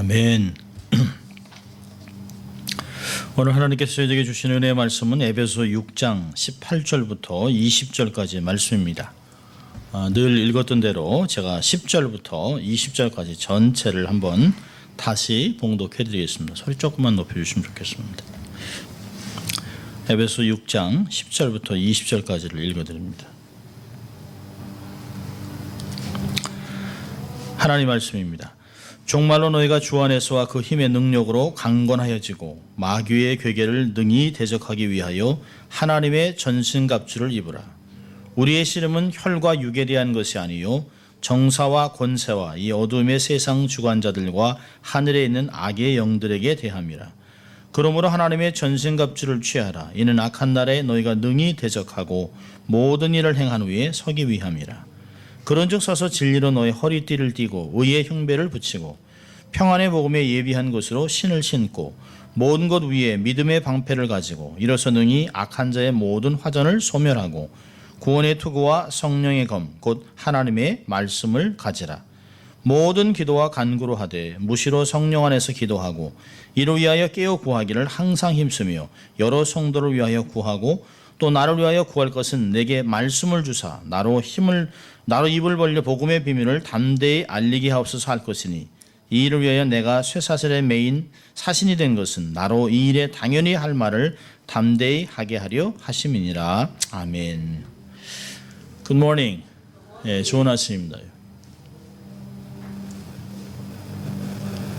아멘. 오늘 하나님께서 저희에게 주신 은혜의 말씀은 에베소 6장 18절부터 20절까지의 말씀입니다. 늘 읽었던 대로 제가 10절부터 20절까지 전체를 한번 다시 봉독해 드리겠습니다. 소리 조금만 높여주시면 좋겠습니다. 에베소 6장 10절부터 20절까지를 읽어드립니다. 하나님 말씀입니다. 정말로 너희가 주 안에서와 그 힘의 능력으로 강건하여지고 마귀의 괴계를 능히 대적하기 위하여 하나님의 전신갑주를 입으라. 우리의 씨름은 혈과 육에 대한 것이 아니요 정사와 권세와 이 어둠의 세상 주관자들과 하늘에 있는 악의 영들에게 대함이라. 그러므로 하나님의 전신갑주를 취하라. 이는 악한 날에 너희가 능히 대적하고 모든 일을 행한 후에 서기 위함이라. 그런즉 서서 진리로 너의 허리띠를 띠고 의의 흉배를 붙이고 평안의 복음에 예비한 것으로 신을 신고 모든 것 위에 믿음의 방패를 가지고 이로써 능히 악한 자의 모든 화전을 소멸하고 구원의 투구와 성령의 검 곧 하나님의 말씀을 가지라. 모든 기도와 간구로 하되 무시로 성령 안에서 기도하고 이로 위하여 깨어 구하기를 항상 힘쓰며 여러 성도를 위하여 구하고 또 나를 위하여 구할 것은 내게 말씀을 주사 나로 입을 벌려 복음의 비밀을 담대히 알리게 하옵소서 할 것이니 이 일을 위하여 내가 쇠사슬의 메인 사신이 된 것은 나로 이 일에 당연히 할 말을 담대히 하게 하려 하심이니라. 아멘. Good morning. 예, 좋은 아침입니다.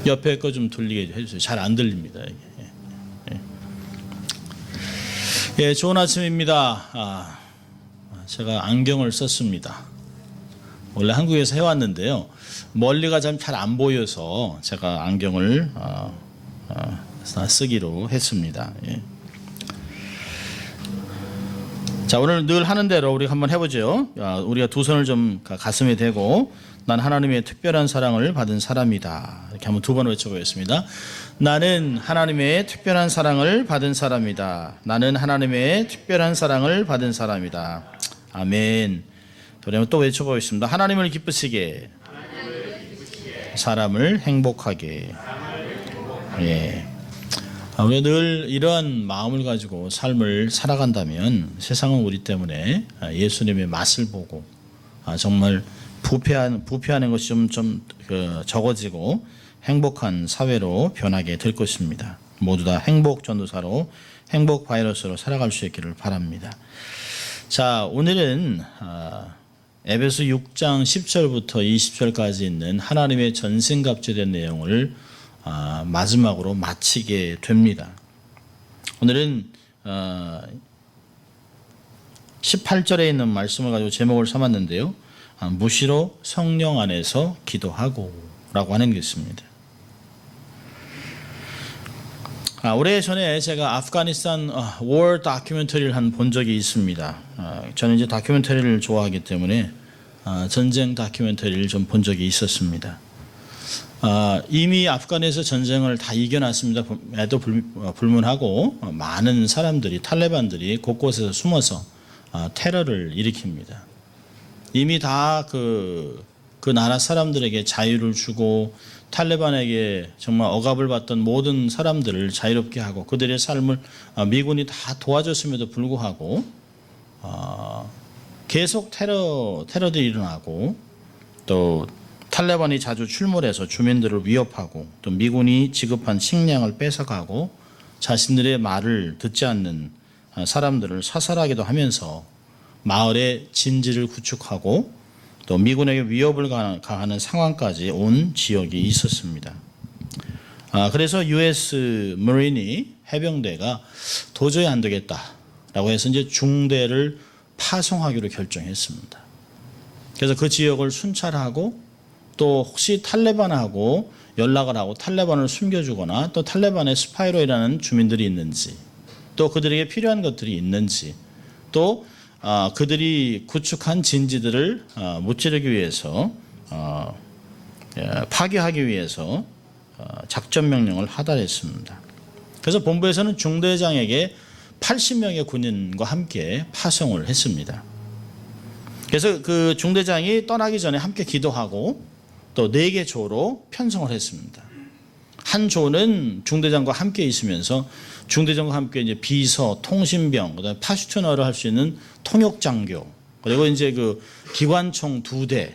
옆에 거 좀 돌리게 해주세요. 잘 안 들립니다. 예, 좋은 아침입니다. 제가 안경을 썼습니다. 원래 한국에서 해왔는데요. 멀리가 잘 안 보여서 제가 안경을 쓰기로 했습니다. 예. 자, 오늘 늘 하는 대로 우리 한번 해보죠. 우리가 두 손을 좀 가슴에 대고 난 하나님의 특별한 사랑을 받은 사람이다. 이렇게 한번 두 번 외쳐보겠습니다. 나는 하나님의 특별한 사랑을 받은 사람이다. 나는 하나님의 특별한 사랑을 받은 사람이다. 아멘. 또 외쳐보겠습니다. 하나님을 기쁘시게, 사람을 행복하게. 예. 우리가 늘 이러한 마음을 가지고 삶을 살아간다면 세상은 우리 때문에 예수님의 맛을 보고 정말 부패하는 것이 좀 적어지고 행복한 사회로 변하게 될 것입니다. 모두 다 행복 전도사로 행복 바이러스로 살아갈 수 있기를 바랍니다. 자, 오늘은 에베소 6장 10절부터 20절까지 있는 하나님의 전신갑주된 내용을 마지막으로 마치게 됩니다. 오늘은 18절에 있는 말씀을 가지고 제목을 삼았는데요. 무시로 성령 안에서 기도하고 라고 하는 게 있습니다. 오래전에 제가 아프가니스탄 워 다큐멘터리를 본 적이 있습니다. 저는 이제 다큐멘터리를 좋아하기 때문에 전쟁 다큐멘터리를 좀 본 적이 있었습니다. 이미 아프간에서 전쟁을 다 이겨놨습니다. 에도 불문하고 많은 사람들이 탈레반들이 곳곳에서 숨어서 테러를 일으킵니다. 이미 다 그 나라 사람들에게 자유를 주고 탈레반에게 정말 억압을 받던 모든 사람들을 자유롭게 하고 그들의 삶을 미군이 다 도와줬음에도 불구하고 계속 테러들이 일어나고 또 탈레반이 자주 출몰해서 주민들을 위협하고 또 미군이 지급한 식량을 뺏어가고 자신들의 말을 듣지 않는 사람들을 사살하기도 하면서 마을의 진지를 구축하고 또 미군에게 위협을 가하는 상황까지 온 지역이 있었습니다. 그래서 US 머린이 해병대가 도저히 안 되겠다라고 해서 이제 중대를 파송하기로 결정했습니다. 그래서 그 지역을 순찰하고 또 혹시 탈레반하고 연락을 하고 탈레반을 숨겨주거나 또 탈레반의 스파이로 일하는 주민들이 있는지 또 그들에게 필요한 것들이 있는지 또 그들이 구축한 진지들을 무찌르기 위해서 파괴하기 위해서 작전 명령을 하달했습니다. 그래서 본부에서는 중대장에게 80명의 군인과 함께 파송을 했습니다. 그래서 그 중대장이 떠나기 전에 함께 기도하고 또 4개 조로 편성을 했습니다. 한 조는 중대장과 함께 있으면서 중대장과 함께 이제 비서, 통신병, 그다음에 파슈트너를 할 수 있는 통역장교, 그리고 이제 그 기관총 2대,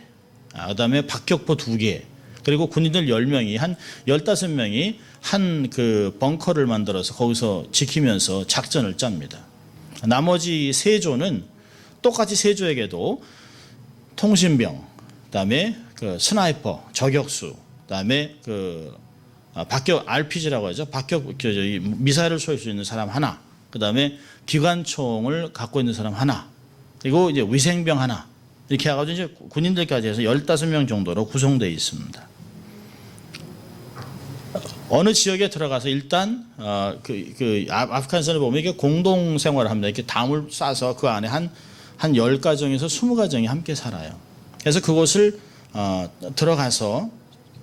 그다음에 박격포 2개, 그리고 군인들 10명이 한 15명이 한 그 벙커를 만들어서 거기서 지키면서 작전을 짭니다. 나머지 3조는 똑같이 3조에게도 통신병, 그다음에 그 스나이퍼, 저격수, 그다음에 그 박격 RPG라고 하죠. 박격 미사일을 쏠 수 있는 사람 하나, 그다음에 기관총을 갖고 있는 사람 하나, 그리고 이제 위생병 하나, 이렇게 해가지고 이제 군인들까지 해서 15명 정도로 구성되어 있습니다. 어느 지역에 들어가서 일단 아프가니스탄을 보면 이게 공동 생활을 합니다. 이렇게 담을 싸서 그 안에 한 10가정에서 20가정이 함께 살아요. 그래서 그곳을 들어가서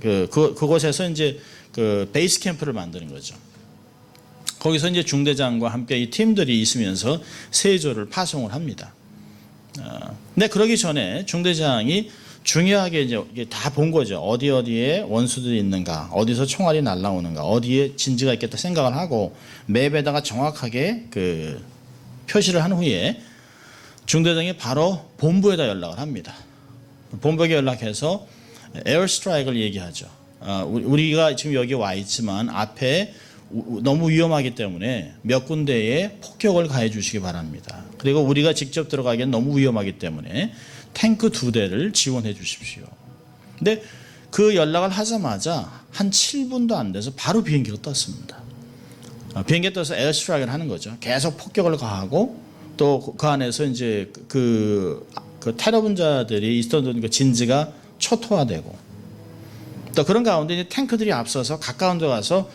그곳에서 이제 그 베이스 캠프를 만드는 거죠. 거기서 이제 중대장과 함께 이 팀들이 있으면서 3조를 파송을 합니다. 근데 그러기 전에 중대장이 중요하게 이제 다 본 거죠. 어디에 원수들이 있는가, 어디서 총알이 날라오는가, 어디에 진지가 있겠다 생각을 하고 맵에다가 정확하게 그 표시를 한 후에 중대장이 바로 본부에다 연락을 합니다. 본부에 연락해서 에어스트라이크를 얘기하죠. 우리가 지금 여기 와 있지만 앞에 너무 위험하기 때문에 몇 군데에 폭격을 가해 주시기 바랍니다. 그리고 우리가 직접 들어가기엔 너무 위험하기 때문에 탱크 2대를 지원해 주십시오. 근데 그 연락을 하자마자 한 7분도 안 돼서 바로 비행기가 떴습니다. 비행기가 떠서 에어스트라이크를 하는 거죠. 계속 폭격을 가하고 또 그 안에서 이제 그 테러분자들이 있었던 그 진지가 초토화되고 또 그런 가운데 이제 탱크들이 앞서서 가까운 데 가서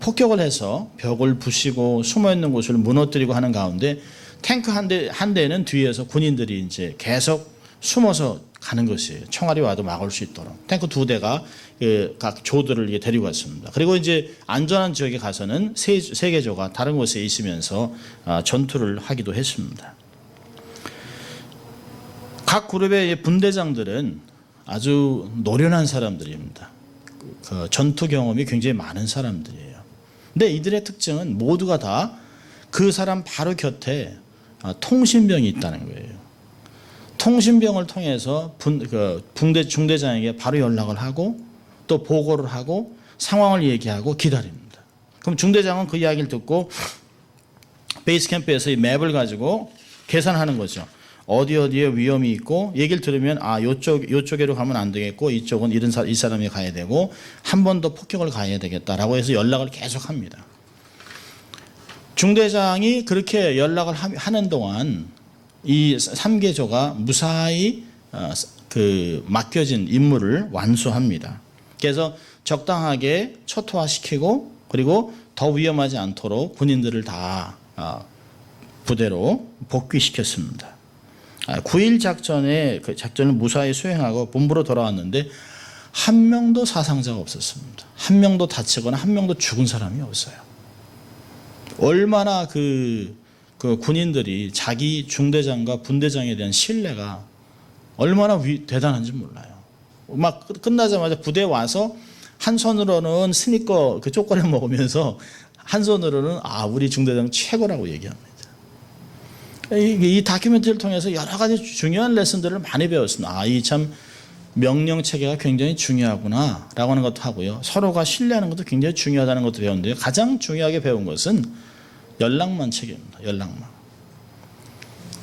폭격을 해서 벽을 부시고 숨어 있는 곳을 무너뜨리고 하는 가운데 탱크 한 대는 뒤에서 군인들이 이제 계속 숨어서 가는 것이에요. 총알이 와도 막을 수 있도록. 탱크 2대가 각 조들을 데리고 갔습니다. 그리고 이제 안전한 지역에 가서는 세 개 조가 다른 곳에 있으면서 전투를 하기도 했습니다. 각 그룹의 분대장들은 아주 노련한 사람들입니다. 그 전투 경험이 굉장히 많은 사람들이에요. 근데 이들의 특징은 모두가 다 그 사람 바로 곁에 통신병이 있다는 거예요. 통신병을 통해서 중대장에게 바로 연락을 하고 또 보고를 하고 상황을 얘기하고 기다립니다. 그럼 중대장은 그 이야기를 듣고 베이스 캠프에서 이 맵을 가지고 계산하는 거죠. 어디에 위험이 있고 얘기를 들으면 요쪽으로 가면 안 되겠고 이쪽은 이 사람이 가야 되고 한 번 더 폭격을 가야 되겠다라고 해서 연락을 계속 합니다. 중대장이 그렇게 연락을 하는 동안 이 3개조가 무사히 맡겨진 임무를 완수합니다. 그래서 적당하게 초토화시키고 그리고 더 위험하지 않도록 군인들을 다 부대로 복귀시켰습니다. 9일 작전에 그 작전을 무사히 수행하고 본부로 돌아왔는데 한 명도 사상자가 없었습니다. 한 명도 다치거나 한 명도 죽은 사람이 없어요. 얼마나 그 군인들이 자기 중대장과 분대장에 대한 신뢰가 얼마나 대단한지 몰라요. 막 끝나자마자 부대에 와서 한 손으로는 스니커 그 초콜릿 먹으면서 한 손으로는 우리 중대장 최고라고 얘기합니다. 이 다큐멘터리를 통해서 여러 가지 중요한 레슨들을 많이 배웠습니다. 이 참 명령 체계가 굉장히 중요하구나 라고 하는 것도 하고요. 서로가 신뢰하는 것도 굉장히 중요하다는 것도 배웠는데요. 가장 중요하게 배운 것은 연락망 체계입니다. 연락망.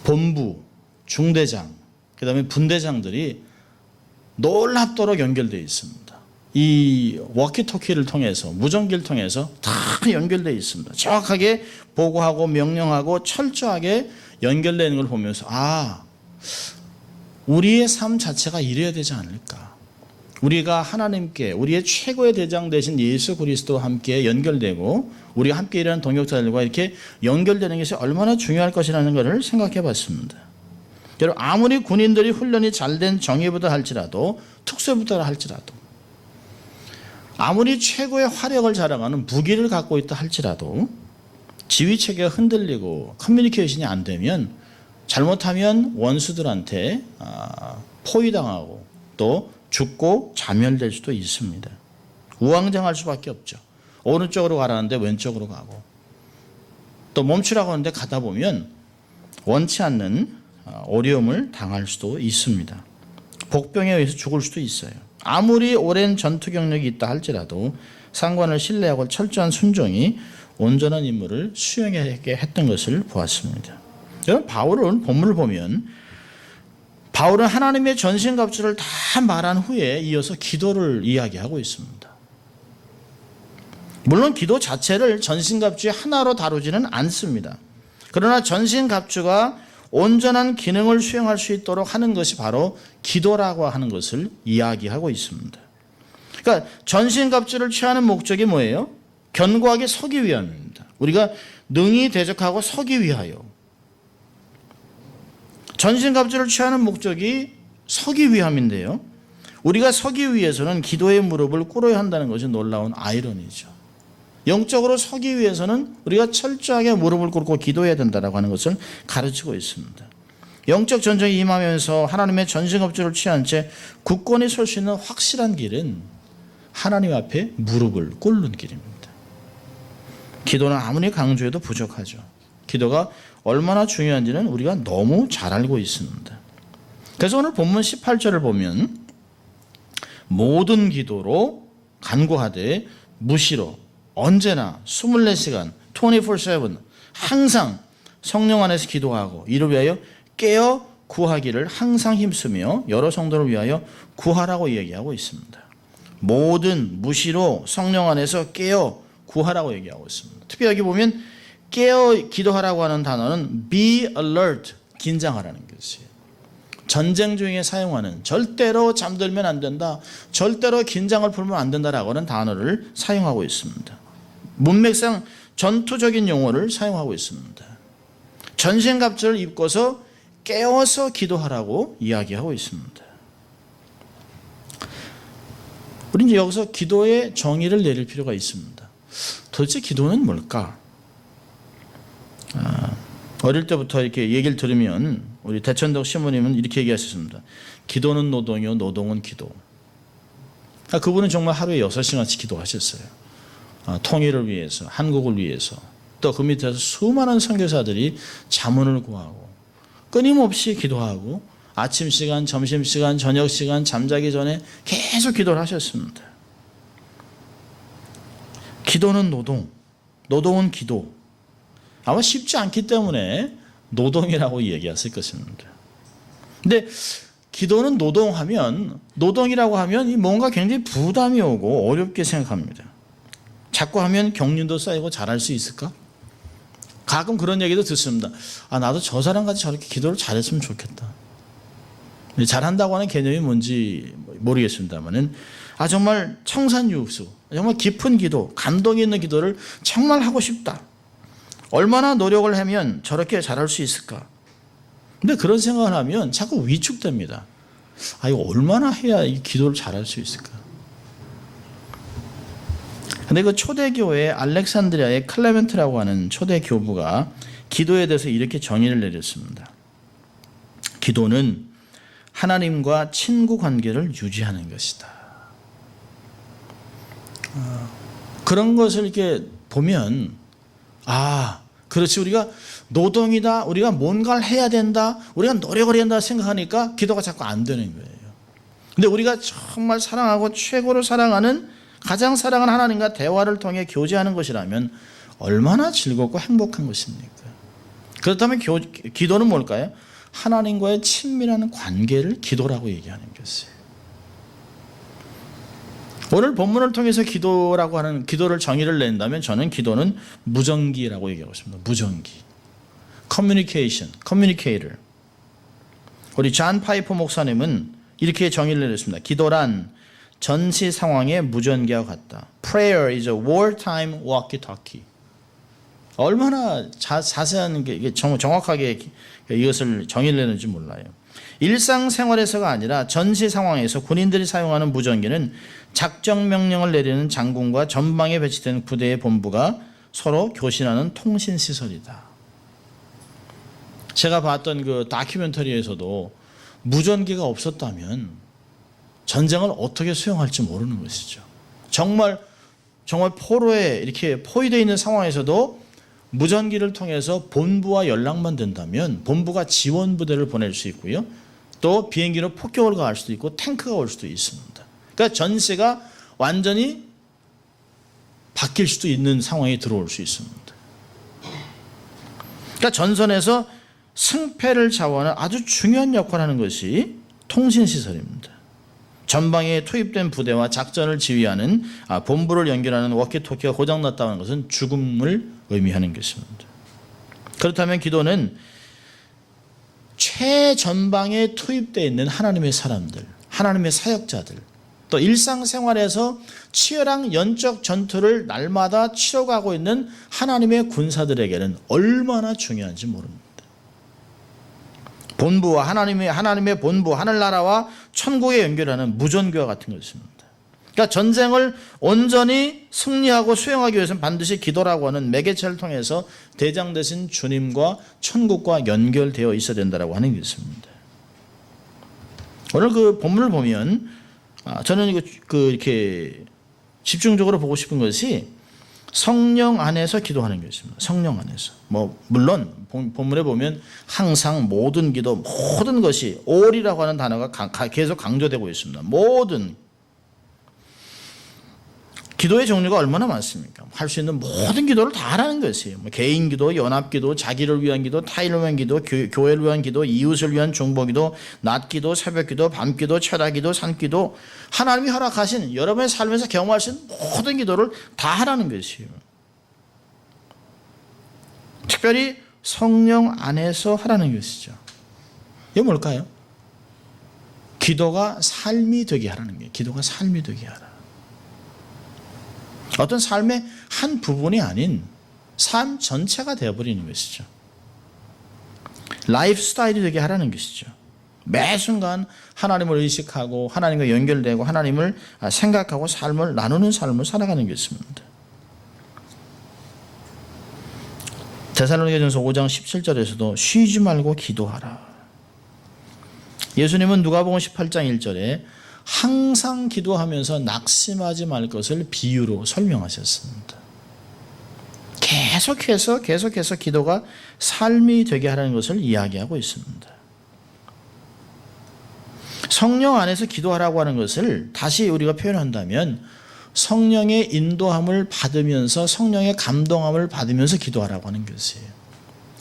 본부, 중대장, 그 다음에 분대장들이 놀랍도록 연결되어 있습니다. 이 워키토키를 통해서 무전기를 통해서 다 연결되어 있습니다. 정확하게 보고하고 명령하고 철저하게 연결되는 걸 보면서 우리의 삶 자체가 이래야 되지 않을까. 우리가 하나님께 우리의 최고의 대장 되신 예수 그리스도와 함께 연결되고 우리가 함께 일하는 동역자들과 이렇게 연결되는 것이 얼마나 중요할 것이라는 것을 생각해 봤습니다. 여러분 아무리 군인들이 훈련이 잘된 정예부대 할지라도 특수부대라 할지라도 아무리 최고의 화력을 자랑하는 무기를 갖고 있다 할지라도 지휘체계가 흔들리고 커뮤니케이션이 안 되면 잘못하면 원수들한테 포위당하고 또 죽고 자멸될 수도 있습니다. 우왕좌왕할 수밖에 없죠. 오른쪽으로 가라는데 왼쪽으로 가고, 또 멈추라고 하는데 가다 보면 원치 않는 어려움을 당할 수도 있습니다. 복병에 의해서 죽을 수도 있어요. 아무리 오랜 전투 경력이 있다 할지라도 상관을 신뢰하고 철저한 순종이 온전한 임무를 수행하게 했던 것을 보았습니다. 여러분, 바울은 본문을 보면 바울은 하나님의 전신갑주를 다 말한 후에 이어서 기도를 이야기하고 있습니다. 물론 기도 자체를 전신갑주의 하나로 다루지는 않습니다. 그러나 전신갑주가 온전한 기능을 수행할 수 있도록 하는 것이 바로 기도라고 하는 것을 이야기하고 있습니다. 그러니까 전신갑주를 취하는 목적이 뭐예요? 견고하게 서기 위함입니다. 우리가 능히 대적하고 서기 위하여. 전신갑주를 취하는 목적이 서기 위함인데요, 우리가 서기 위해서는 기도의 무릎을 꿇어야 한다는 것이 놀라운 아이러니죠. 영적으로 서기 위해서는 우리가 철저하게 무릎을 꿇고 기도해야 된다고 하는 것을 가르치고 있습니다. 영적 전쟁에 임하면서 하나님의 전신갑주를 취한 채 굳건히 설 수 있는 확실한 길은 하나님 앞에 무릎을 꿇는 길입니다. 기도는 아무리 강조해도 부족하죠. 기도가 얼마나 중요한지는 우리가 너무 잘 알고 있습니다. 그래서 오늘 본문 18절을 보면 모든 기도로 간구하되 무시로 언제나 24시간 24/7 항상 성령 안에서 기도하고 이를 위하여 깨어 구하기를 항상 힘쓰며 여러 성도를 위하여 구하라고 얘기하고 있습니다. 모든 무시로 성령 안에서 깨어 구하라고 얘기하고 있습니다. 특히 여기 보면 깨어 기도하라고 하는 단어는 be alert, 긴장하라는 것이에요. 전쟁 중에 사용하는, 절대로 잠들면 안 된다, 절대로 긴장을 풀면 안 된다라고 하는 단어를 사용하고 있습니다. 문맥상 전투적인 용어를 사용하고 있습니다. 전신갑주를 입고서 깨어서 기도하라고 이야기하고 있습니다. 우리 이제 여기서 기도의 정의를 내릴 필요가 있습니다. 도대체 기도는 뭘까? 어릴 때부터 이렇게 얘기를 들으면 우리 대천덕 시모님은 이렇게 얘기하셨습니다. 기도는 노동이요, 노동은 기도. 그분은 정말 하루에 6시간씩 기도하셨어요. 통일을 위해서, 한국을 위해서. 또 그 밑에서 수많은 선교사들이 자문을 구하고 끊임없이 기도하고 아침 시간, 점심 시간, 저녁 시간, 잠자기 전에 계속 기도를 하셨습니다. 기도는 노동, 노동은 기도. 아마 쉽지 않기 때문에 노동이라고 얘기했을 것입니다. 근데 기도는 노동이라고 하면 뭔가 굉장히 부담이 오고 어렵게 생각합니다. 자꾸 하면 경륜도 쌓이고 잘할 수 있을까? 가끔 그런 얘기도 듣습니다. 나도 저 사람같이 저렇게 기도를 잘했으면 좋겠다. 잘한다고 하는 개념이 뭔지 모르겠습니다만은 정말 청산유수, 정말 깊은 기도, 감동이 있는 기도를 정말 하고 싶다. 얼마나 노력을 하면 저렇게 잘할 수 있을까? 근데 그런 생각을 하면 자꾸 위축됩니다. 이거 얼마나 해야 이 기도를 잘할 수 있을까? 근데 그 초대교회 알렉산드리아의 클레멘트라고 하는 초대 교부가 기도에 대해서 이렇게 정의를 내렸습니다. 기도는 하나님과 친구 관계를 유지하는 것이다. 그런 것을 이렇게 보면 그렇지, 우리가 노동이다, 우리가 뭔가를 해야 된다, 우리가 노력을 해야 된다 생각하니까 기도가 자꾸 안 되는 거예요. 근데 우리가 정말 사랑하고 최고로 사랑하는, 가장 사랑하는 하나님과 대화를 통해 교제하는 것이라면 얼마나 즐겁고 행복한 것입니까? 그렇다면 기도는 뭘까요? 하나님과의 친밀한 관계를 기도라고 얘기하는 것이에요. 오늘 본문을 통해서 기도라고 하는, 기도를 정의를 낸다면 저는 기도는 무전기라고 얘기하고 있습니다. 무전기. 커뮤니케이션, 커뮤니케이터. 우리 존 파이퍼 목사님은 이렇게 정의를 내렸습니다. 기도란 전시 상황의 무전기와 같다. Prayer is a wartime walkie-talkie. 얼마나 자세한 게 정확하게 이것을 정의를 내는지 몰라요. 일상생활에서가 아니라 전시 상황에서 군인들이 사용하는 무전기는 작전 명령을 내리는 장군과 전방에 배치된 부대의 본부가 서로 교신하는 통신 시설이다. 제가 봤던 그 다큐멘터리에서도 무전기가 없었다면 전쟁을 어떻게 수행할지 모르는 것이죠. 정말 정말 포로에 이렇게 포위되어 있는 상황에서도 무전기를 통해서 본부와 연락만 된다면 본부가 지원 부대를 보낼 수 있고요. 또 비행기로 폭격을 가할 수도 있고 탱크가 올 수도 있습니다. 그러니까 전세가 완전히 바뀔 수도 있는 상황에 들어올 수 있습니다. 그러니까 전선에서 승패를 좌우하는 아주 중요한 역할을 하는 것이 통신시설입니다. 전방에 투입된 부대와 작전을 지휘하는 본부를 연결하는 워키토키가 고장났다는 것은 죽음을 의미하는 것입니다. 그렇다면 기도는 최전방에 투입되어 있는 하나님의 사람들, 하나님의 사역자들, 또 일상생활에서 치열한 영적 전투를 날마다 치러가고 있는 하나님의 군사들에게는 얼마나 중요한지 모릅니다. 본부와 하나님의 본부, 하늘나라와 천국에 연결하는 무전기와 같은 것입니다. 그러니까 전쟁을 온전히 승리하고 수행하기 위해서는 반드시 기도라고 하는 매개체를 통해서 대장 되신 주님과 천국과 연결되어 있어야 된다고 하는 것입니다. 오늘 그 본문을 보면 저는 이렇게 집중적으로 보고 싶은 것이 성령 안에서 기도하는 것입니다. 성령 안에서. 물론 본문에 보면 항상 모든 기도, 모든 것이 all이라고 하는 단어가 계속 강조되고 있습니다. 모든 기도의 종류가 얼마나 많습니까? 할 수 있는 모든 기도를 다 하라는 것이에요. 개인 기도, 연합 기도, 자기를 위한 기도, 타인을 위한 기도, 교회를 위한 기도, 이웃을 위한 중보 기도, 낮 기도, 새벽 기도, 밤 기도, 철야 기도, 산 기도, 하나님이 허락하신 여러분의 삶에서 경험할 수 있는 모든 기도를 다 하라는 것이에요. 특별히 성령 안에서 하라는 것이죠. 이게 뭘까요? 기도가 삶이 되게 하라는 거예요. 기도가 삶이 되게 하라. 어떤 삶의 한 부분이 아닌 삶 전체가 되어버리는 것이죠. 라이프 스타일이 되게 하라는 것이죠. 매 순간 하나님을 의식하고 하나님과 연결되고 하나님을 생각하고 삶을 나누는 삶을 살아가는 것입니다. 데살로니가전서 5장 17절에서도 쉬지 말고 기도하라. 예수님은 누가복음 18장 1절에 항상 기도하면서 낙심하지 말 것을 비유로 설명하셨습니다. 계속해서 기도가 삶이 되게 하라는 것을 이야기하고 있습니다. 성령 안에서 기도하라고 하는 것을 다시 우리가 표현한다면 성령의 인도함을 받으면서 성령의 감동함을 받으면서 기도하라고 하는 것이에요.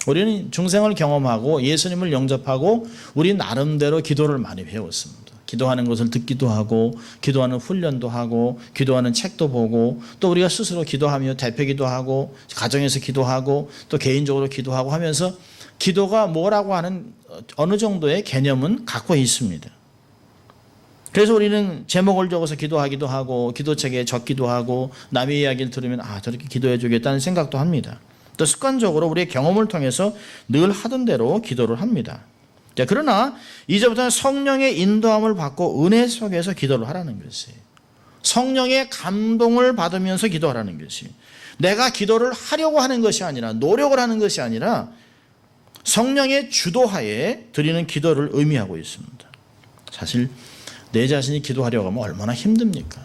우리는 중생을 경험하고 예수님을 영접하고 우리 나름대로 기도를 많이 배웠습니다. 기도하는 것을 듣기도 하고 기도하는 훈련도 하고 기도하는 책도 보고 또 우리가 스스로 기도하며 대표기도 하고 가정에서 기도하고 또 개인적으로 기도하고 하면서 기도가 뭐라고 하는 어느 정도의 개념은 갖고 있습니다. 그래서 우리는 제목을 적어서 기도하기도 하고 기도책에 적기도 하고 남의 이야기를 들으면 저렇게 기도해 주겠다는 생각도 합니다. 또 습관적으로 우리의 경험을 통해서 늘 하던 대로 기도를 합니다. 자, 그러나 이제부터는 성령의 인도함을 받고 은혜 속에서 기도를 하라는 것이에요. 성령의 감동을 받으면서 기도하라는 것이 내가 기도를 하려고 하는 것이 아니라 노력을 하는 것이 아니라 성령의 주도하에 드리는 기도를 의미하고 있습니다. 사실 내 자신이 기도하려고 하면 얼마나 힘듭니까?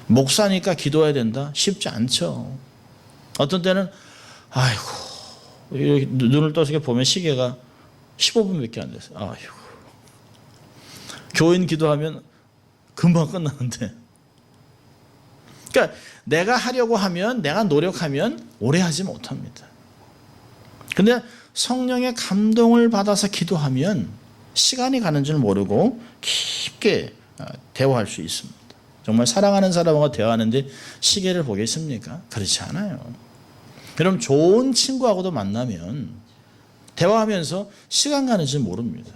목사니까 기도해야 된다? 쉽지 않죠. 어떤 때는 눈을 떠서 보면 시계가 15분밖에 안 됐어요. 교인 기도하면 금방 끝나는데. 그러니까 내가 하려고 하면 내가 노력하면 오래 하지 못합니다. 그런데 성령의 감동을 받아서 기도하면 시간이 가는 줄 모르고 깊게 대화할 수 있습니다. 정말 사랑하는 사람과 대화하는데 시계를 보겠습니까? 그렇지 않아요. 여러분 좋은 친구하고도 만나면 대화하면서 시간 가는 줄 모릅니다.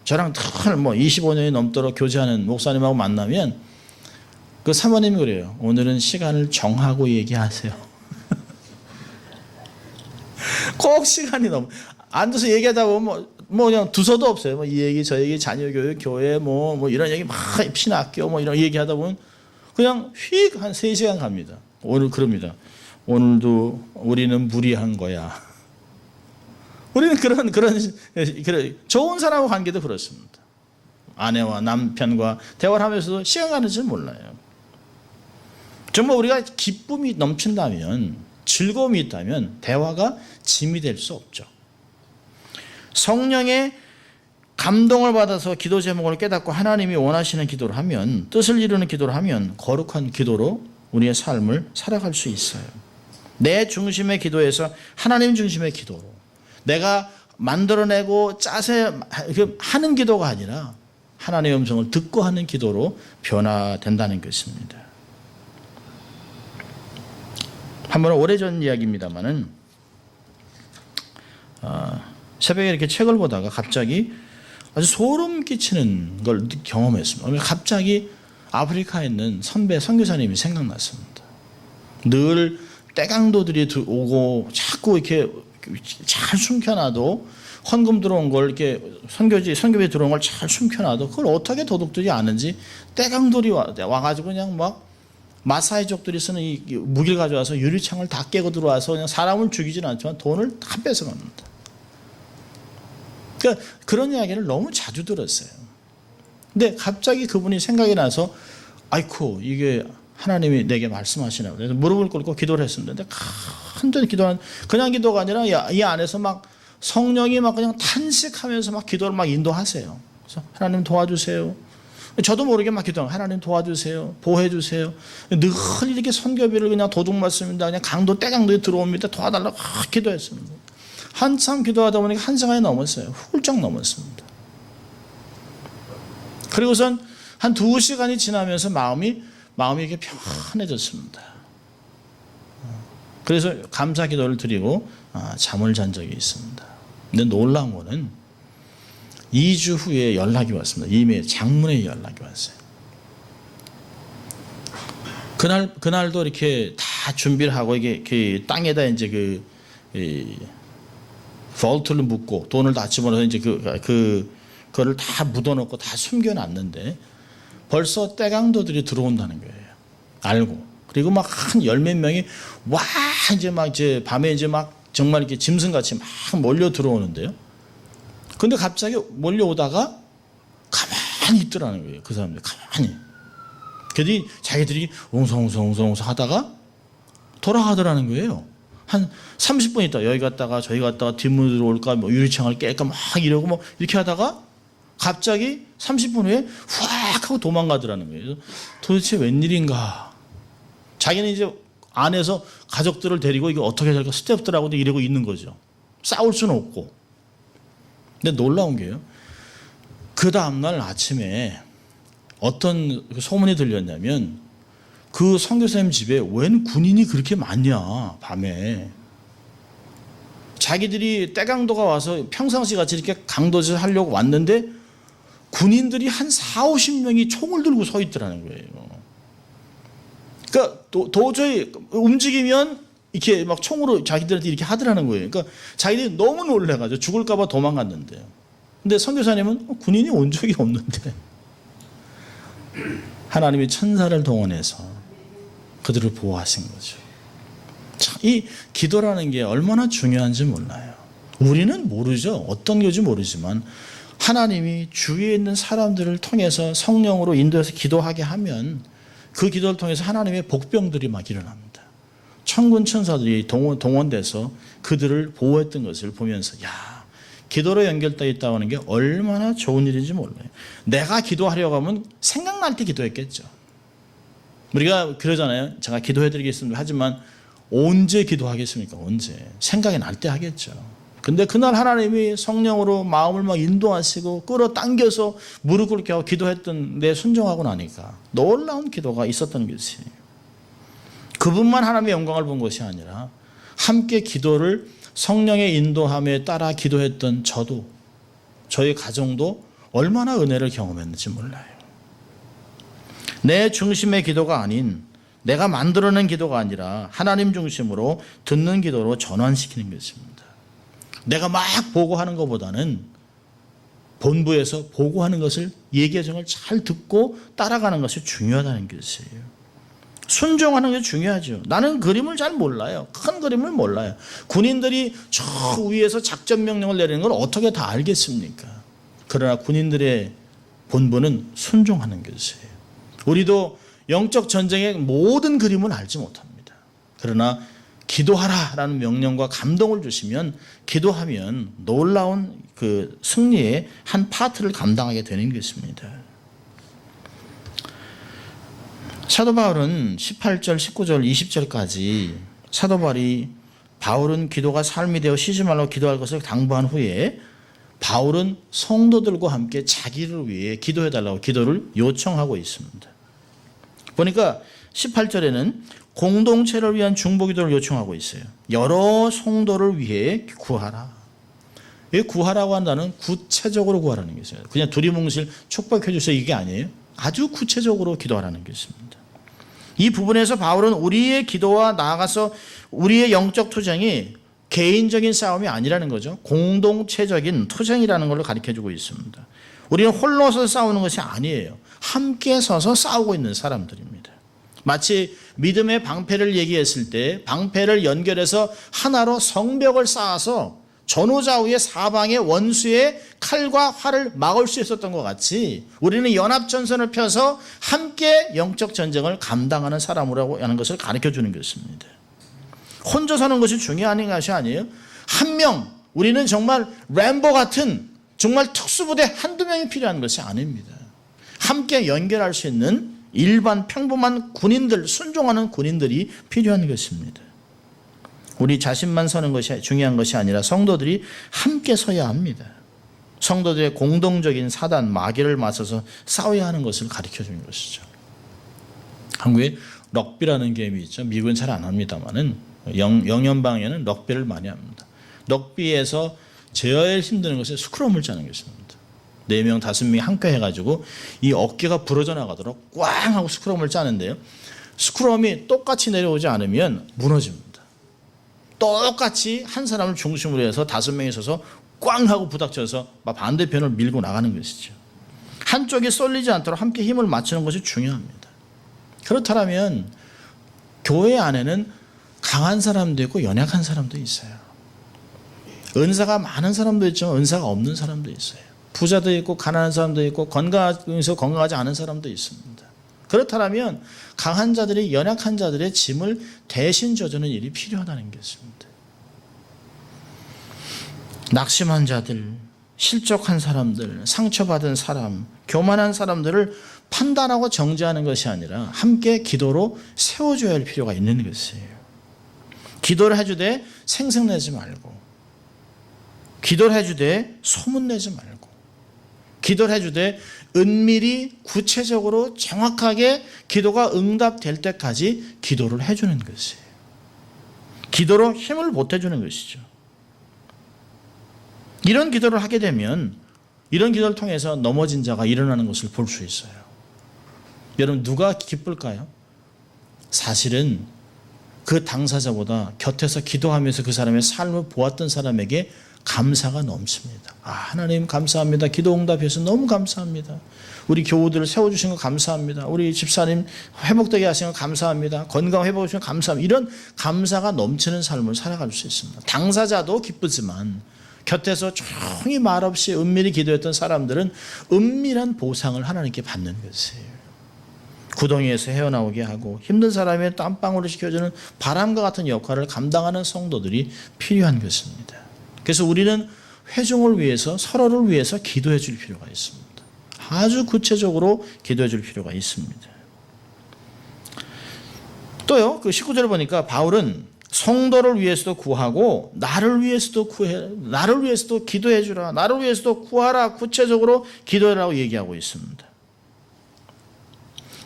저랑 늘 25년이 넘도록 교제하는 목사님하고 만나면 그 사모님이 그래요. 오늘은 시간을 정하고 얘기하세요. 꼭 시간이 너무 앉아서 얘기하다 보면 그냥 두서도 없어요. 이 얘기 저 얘기 자녀 교육 교회 이런 얘기 막 피난학교 이런 얘기하다 보면 그냥 휙 한 3시간 갑니다. 오늘 그럽니다. 오늘도 우리는 무리한 거야. 우리는 그런 좋은 사람과 관계도 그렇습니다. 아내와 남편과 대화를 하면서도 시간 가는 줄 몰라요. 정말 우리가 기쁨이 넘친다면, 즐거움이 있다면 대화가 짐이 될 수 없죠. 성령의 감동을 받아서 기도 제목을 깨닫고 하나님이 원하시는 기도를 하면, 뜻을 이루는 기도를 하면 거룩한 기도로 우리의 삶을 살아갈 수 있어요. 내 중심의 기도에서 하나님 중심의 기도로, 내가 만들어내고 짜서 하는 기도가 아니라 하나님의 음성을 듣고 하는 기도로 변화된다는 것입니다. 한번 오래전 이야기입니다만은 새벽에 이렇게 책을 보다가 갑자기 아주 소름 끼치는 걸 경험했습니다. 갑자기 아프리카에 있는 선배 선교사님이 생각났습니다. 늘 떼강도들이 오고 자꾸 이렇게 잘 숨겨놔도, 헌금 들어온 걸 이렇게 선교비 들어온 걸 잘 숨겨놔도 그걸 어떻게 도둑들이 아는지, 떼강돌이 와가지고 그냥 막 마사이족들이 쓰는 이 무기를 가져와서 유리창을 다 깨고 들어와서 그냥 사람을 죽이지는 않지만 돈을 다 뺏어갑니다. 그러니까 그런 이야기를 너무 자주 들었어요. 근데 갑자기 그분이 생각이 나서, 아이쿠, 이게 하나님이 내게 말씀하시나. 그래서 무릎을 꿇고 기도를 했습니다. 근데 간절히 기도하는, 그냥 기도가 아니라 이 안에서 막 성령이 막 그냥 탄식하면서 막 기도를 막 인도하세요. 그래서 하나님 도와주세요. 저도 모르게 막 기도하고, 하나님 도와주세요. 보호해주세요. 늘 이렇게 선교비를 그냥 도둑 맞습니다. 그냥 떼강도에 들어옵니다. 도와달라고 기도했습니다. 한참 기도하다 보니까 1시간이 넘었어요. 훌쩍 넘었습니다. 그리고선 한 2시간이 지나면서 마음이 이렇게 편해졌습니다. 그래서 감사 기도를 드리고 잠을 잔 적이 있습니다. 근데 놀라운 거는 2주 후에 연락이 왔습니다. 이미 장문의 연락이 왔어요. 그날도 이렇게 다 준비를 하고, 이게 그 땅에다 이제 볼트를 묶고 돈을 다 집어넣어서 이제 그거를 다 묻어놓고 다 숨겨놨는데 벌써 떼강도들이 들어온다는 거예요. 알고. 그리고 막 한 10몇 명이 이제 밤에 이제 막 정말 이렇게 짐승같이 막 몰려 들어오는데요. 근데 갑자기 몰려오다가 가만히 있더라는 거예요. 그 사람들 가만히. 그들이 자기들이 웅성웅성 하다가 돌아가더라는 거예요. 한 30분 있다 여기 갔다가 저기 갔다가 뒷문으로 올까, 뭐 유리창을 깰까 막 이러고 뭐 이렇게 하다가 갑자기 30분 후에 후악 하고 도망가더라는 거예요. 도대체 웬일인가. 자기는 이제 안에서 가족들을 데리고 이거 어떻게 될까, 스태프들하고도 이러고 있는 거죠. 싸울 수는 없고. 근데 놀라운 게요, 그 다음날 아침에 어떤 소문이 들렸냐면, 그 선교사님 집에 웬 군인이 그렇게 많냐, 밤에. 자기들이 떼강도가 와서 평상시 같이 이렇게 강도짓 하려고 왔는데 군인들이 한 40-50명이 총을 들고 서 있더라는 거예요. 그러니까 도저히 움직이면 이렇게 막 총으로 자기들한테 이렇게 하더라는 거예요. 그러니까 자기들이 너무 놀래가지고 죽을까봐 도망갔는데요. 근데 선교사님은 군인이 온 적이 없는데 하나님이 천사를 동원해서 그들을 보호하신 거죠. 참, 이 기도라는 게 얼마나 중요한지 몰라요. 우리는 모르죠. 어떤 건지 모르지만 하나님이 주위에 있는 사람들을 통해서 성령으로 인도해서 기도하게 하면 그 기도를 통해서 하나님의 복병들이 막 일어납니다. 천군 천사들이 동원돼서 그들을 보호했던 것을 보면서, 야, 기도로 연결되어 있다고 하는 게 얼마나 좋은 일인지 몰라요. 내가 기도하려고 하면 생각날 때 기도했겠죠. 우리가 그러잖아요. 제가 기도해드리겠습니다. 하지만 언제 기도하겠습니까? 언제? 생각이 날 때 하겠죠. 근데 그날 하나님이 성령으로 마음을 막 인도하시고 끌어당겨서 무릎 꿇게 하고 기도했던 내 순종하고 나니까 놀라운 기도가 있었던 것이, 그분만 하나님의 영광을 본 것이 아니라 함께 기도를 성령의 인도함에 따라 기도했던 저도, 저희 가정도 얼마나 은혜를 경험했는지 몰라요. 내 중심의 기도가 아닌, 내가 만들어낸 기도가 아니라 하나님 중심으로 듣는 기도로 전환시키는 것입니다. 내가 막 보고하는 것보다는 본부에서 보고하는 것을, 예기여정을 잘 듣고 따라가는 것이 중요하다는 것이에요. 순종하는 게 중요하죠. 나는 그림을 잘 몰라요. 큰 그림을 몰라요. 군인들이 저 위에서 작전 명령을 내리는 걸 어떻게 다 알겠습니까? 그러나 군인들의 본분은 순종하는 것이에요. 우리도 영적 전쟁의 모든 그림은 알지 못합니다. 그러나 기도하라라는 명령과 감동을 주시면 기도하면 놀라운 그 승리의 한 파트를 감당하게 되는 것입니다. 사도 바울은 18절, 19절, 20절까지 사도 바울은 기도가 삶이 되어 쉬지 말라고 기도할 것을 당부한 후에 바울은 성도들과 함께 자기를 위해 기도해 달라고 기도를 요청하고 있습니다. 보니까 18절에는 공동체를 위한 중보기도를 요청하고 있어요. 여러 성도를 위해 구하라. 이 구하라고 한다는 구체적으로 구하라는 것이에요. 그냥 두리뭉실 축복해 주세요 이게 아니에요. 아주 구체적으로 기도하라는 것입니다. 이 부분에서 바울은 우리의 기도와 나아가서 우리의 영적 투쟁이 개인적인 싸움이 아니라는 거죠. 공동체적인 투쟁이라는 걸 가르쳐주고 있습니다. 우리는 홀로서 싸우는 것이 아니에요. 함께 서서 싸우고 있는 사람들입니다. 마치 믿음의 방패를 얘기했을 때 방패를 연결해서 하나로 성벽을 쌓아서 전후좌우의 사방의 원수의 칼과 활을 막을 수 있었던 것 같이 우리는 연합전선을 펴서 함께 영적 전쟁을 감당하는 사람이라고 하는 것을 가르쳐주는 것입니다. 혼자 사는 것이 중요한 것이 아니에요. 한 명, 우리는 정말 램보 같은 정말 특수부대 한두 명이 필요한 것이 아닙니다. 함께 연결할 수 있는 일반 평범한 군인들, 순종하는 군인들이 필요한 것입니다. 우리 자신만 서는 것이 중요한 것이 아니라 성도들이 함께 서야 합니다. 성도들의 공동적인 사단, 마귀를 맞서서 싸워야 하는 것을 가르쳐주는 것이죠. 한국에 럭비라는 게임이 있죠. 미국은 잘 안 합니다만은 영연방에는 럭비를 많이 합니다. 럭비에서 제일 힘든 것은 스크럼을 짜는 것입니다. 4명, 5명이 함께 해가지고 이 어깨가 부러져 나가도록 꽝 하고 스크럼을 짜는데요. 스크럼이 똑같이 내려오지 않으면 무너집니다. 똑같이 한 사람을 중심으로 해서 5명이 서서 꽝 하고 부닥쳐서 반대편을 밀고 나가는 것이죠. 한쪽이 쏠리지 않도록 함께 힘을 맞추는 것이 중요합니다. 그렇다면 교회 안에는 강한 사람도 있고 연약한 사람도 있어요. 은사가 많은 사람도 있지만 은사가 없는 사람도 있어요. 부자도 있고 가난한 사람도 있고 건강해서 건강하지 않은 사람도 있습니다. 그렇다면 강한 자들이 연약한 자들의 짐을 대신 져주는 일이 필요하다는 것입니다. 낙심한 자들, 실족한 사람들, 상처받은 사람, 교만한 사람들을 판단하고 정죄하는 것이 아니라 함께 기도로 세워줘야 할 필요가 있는 것이에요. 기도를 해주되 생색내지 말고, 기도를 해주되 소문내지 말고, 기도를 해주되 은밀히 구체적으로 정확하게 기도가 응답될 때까지 기도를 해주는 것이에요. 기도로 힘을 보태주는 것이죠. 이런 기도를 하게 되면 이런 기도를 통해서 넘어진 자가 일어나는 것을 볼 수 있어요. 여러분 누가 기쁠까요? 사실은 그 당사자보다 곁에서 기도하면서 그 사람의 삶을 보았던 사람에게 감사가 넘칩니다. 하나님 감사합니다. 기도 응답해서 너무 감사합니다. 우리 교우들을 세워주신 거 감사합니다. 우리 집사님 회복되게 하신 거 감사합니다. 건강 회복해 주신 거 감사합니다. 이런 감사가 넘치는 삶을 살아갈 수 있습니다. 당사자도 기쁘지만 곁에서 조용히 말없이 은밀히 기도했던 사람들은 은밀한 보상을 하나님께 받는 것이에요. 구덩이에서 헤어나오게 하고 힘든 사람의 땀방울을 식혀주는 바람과 같은 역할을 감당하는 성도들이 필요한 것입니다. 그래서 우리는 회중을 위해서 서로를 위해서 기도해 줄 필요가 있습니다. 아주 구체적으로 기도해 줄 필요가 있습니다. 또요, 그 19절을 보니까 바울은 성도를 위해서도 구하고 나를 위해서도 기도해 주라. 나를 위해서도 구하라. 구체적으로 기도해라고 얘기하고 있습니다.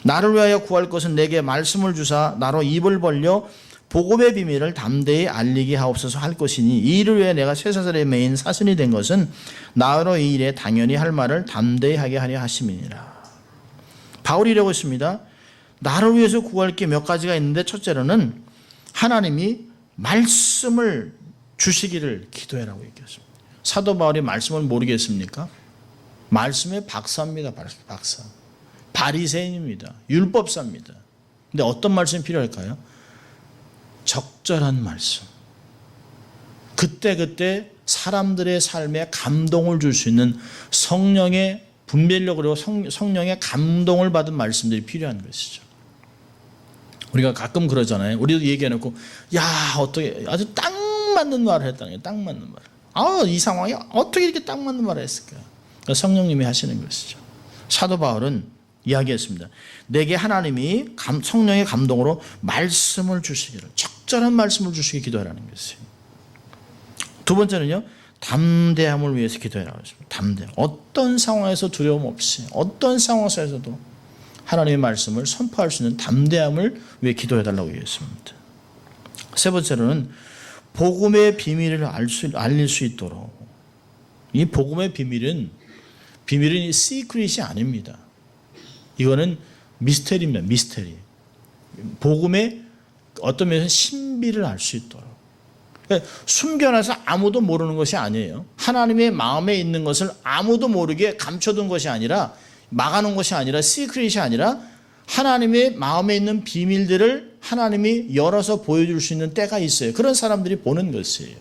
나를 위하여 구할 것은 내게 말씀을 주사 나로 입을 벌려 복음의 비밀을 담대히 알리게 하옵소서 할 것이니 이 일을 위해 내가 쇠사슬에 매인 사슴이 된 것은 나로 이 일에 당연히 할 말을 담대히 하게 하려 하심이니라. 바울이 이러고 있습니다. 나를 위해서 구할 게 몇 가지가 있는데 첫째로는 하나님이 말씀을 주시기를 기도해라고 얘기했습니다. 사도 바울이 말씀을 모르겠습니까? 말씀의 박사입니다. 박사. 바리새인입니다. 율법사입니다. 근데 어떤 말씀이 필요할까요? 적절한 말씀. 그때그때 사람들의 삶에 감동을 줄 수 있는 성령의 분별력으로 성령의 감동을 받은 말씀들이 필요한 것이죠. 우리가 가끔 그러잖아요. 우리도 얘기해놓고 야 어떻게 아주 딱 맞는 말을 했다는 거예요. 딱 맞는 말. 이 상황이 어떻게 이렇게 딱 맞는 말을 했을까? 그러니까 성령님이 하시는 것이죠. 사도 바울은 이야기했습니다. 내게 하나님이 성령의 감동으로 말씀을 주시기를, 적절한 말씀을 주시기 기도하라는 것이에요. 두 번째는요, 담대함을 위해서 기도해라고 했습니다. 담대함. 어떤 상황에서 두려움 없이, 어떤 상황에서도 하나님의 말씀을 선포할 수 있는 담대함을 위해 기도해달라고 얘기했습니다. 세 번째로는 복음의 비밀을 알릴 수 있도록. 이 복음의 비밀은 시크릿이 아닙니다. 이거는 미스테리입니다. 미스테리. 복음의 어떤 면에서 신비를 알 수 있도록. 그러니까 숨겨놔서 아무도 모르는 것이 아니에요. 하나님의 마음에 있는 것을 아무도 모르게 감춰둔 것이 아니라, 막아놓은 것이 아니라, 시크릿이 아니라 하나님의 마음에 있는 비밀들을 하나님이 열어서 보여줄 수 있는 때가 있어요. 그런 사람들이 보는 것이에요.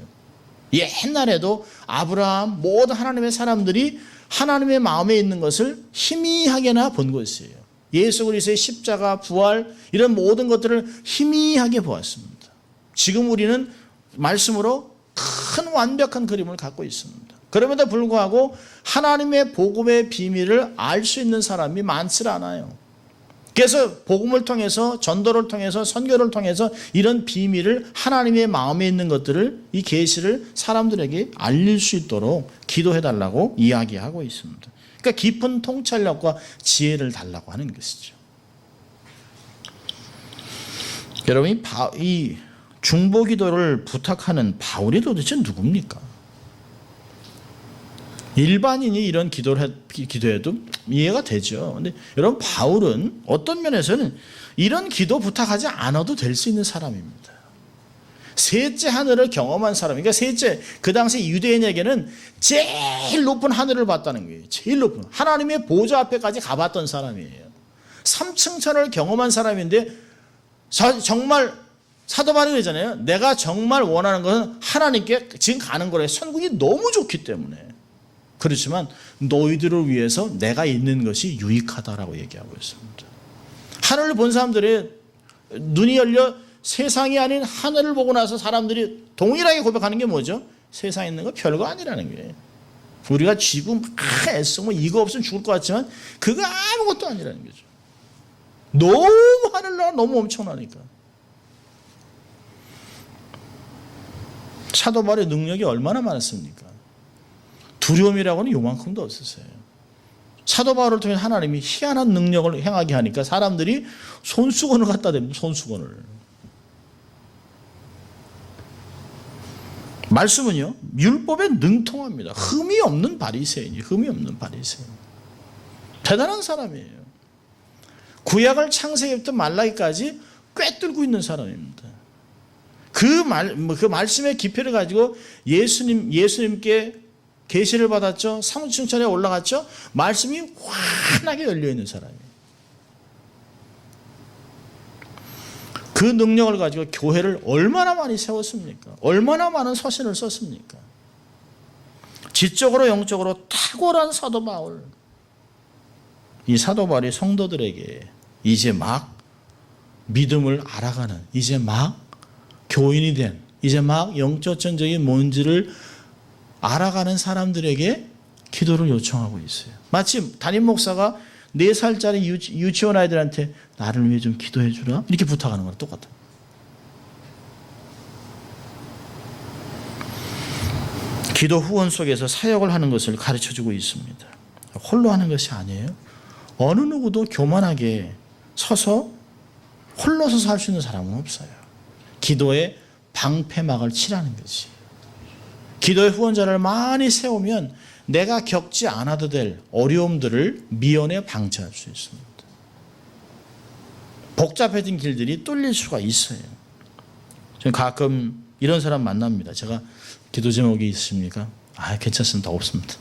옛날에도 아브라함, 모든 하나님의 사람들이 하나님의 마음에 있는 것을 희미하게나 본 것이에요. 예수 그리스도의 십자가, 부활, 이런 모든 것들을 희미하게 보았습니다. 지금 우리는 말씀으로 큰 완벽한 그림을 갖고 있습니다. 그럼에도 불구하고 하나님의 복음의 비밀을 알 수 있는 사람이 많지 않아요. 그래서 복음을 통해서, 전도를 통해서, 선교를 통해서 이런 비밀을, 하나님의 마음에 있는 것들을, 이 계시를 사람들에게 알릴 수 있도록 기도해달라고 이야기하고 있습니다. 그러니까 깊은 통찰력과 지혜를 달라고 하는 것이죠. 여러분, 이 중보기도를 부탁하는 바울이 도대체 누굽니까? 일반인이 이런 기도해도 이해가 되죠. 근데 여러분, 바울은 어떤 면에서는 이런 기도 부탁하지 않아도 될 수 있는 사람입니다. 셋째 하늘을 경험한 사람. 그러니까 셋째, 그 당시 유대인에게는 제일 높은 하늘을 봤다는 거예요. 제일 높은. 하나님의 보좌 앞에까지 가봤던 사람이에요. 3층 천을 경험한 사람인데, 정말 사도 바울이 그러잖아요. 내가 정말 원하는 것은 하나님께 지금 가는 거래. 천국이 너무 좋기 때문에. 그렇지만 너희들을 위해서 내가 있는 것이 유익하다라고 얘기하고 있습니다. 하늘을 본 사람들의 눈이 열려 세상이 아닌 하늘을 보고 나서 사람들이 동일하게 고백하는 게 뭐죠? 세상에 있는 거 별거 아니라는 거예요. 우리가 지금 애쓰고 이거 없으면 죽을 것 같지만 그거 아무것도 아니라는 거죠. 너무 하늘나라 너무 엄청나니까. 사도 바울의 능력이 얼마나 많았습니까? 두려움이라고는 요만큼도 없었어요. 사도 바울을 통해 하나님이 희한한 능력을 행하게 하니까 사람들이 손수건을 갖다 댑니다. 손수건을. 말씀은요, 율법에 능통합니다. 흠이 없는 바리새인이, 흠이 없는 바리새인. 대단한 사람이에요. 구약을 창세기부터 말라기까지 꿰뚫고 있는 사람입니다. 그 말씀의 깊이를 가지고 예수님께 계시를 받았죠. 삼층천에 올라갔죠. 말씀이 환하게 열려있는 사람이에요. 그 능력을 가지고 교회를 얼마나 많이 세웠습니까? 얼마나 많은 서신을 썼습니까? 지적으로 영적으로 탁월한 사도 바울. 이 사도 바울이 성도들에게 이제 막 믿음을 알아가는, 이제 막 교인이 된, 이제 막 영적 전쟁이 뭔지를 알아가는 사람들에게 기도를 요청하고 있어요. 마치 담임 목사가 4살짜리 유치원 아이들한테 나를 위해 좀 기도해 주라 이렇게 부탁하는 거랑 똑같아요. 기도 후원 속에서 사역을 하는 것을 가르쳐주고 있습니다. 홀로 하는 것이 아니에요. 어느 누구도 교만하게 서서 홀로 서서 할 수 있는 사람은 없어요. 기도에 방패막을 칠하는 거지. 기도의 후원자를 많이 세우면 내가 겪지 않아도 될 어려움들을 미연에 방치할 수 있습니다. 복잡해진 길들이 뚫릴 수가 있어요. 저는 가끔 이런 사람 만납니다. 제가 기도 제목이 있습니까? 괜찮습니다. 없습니다.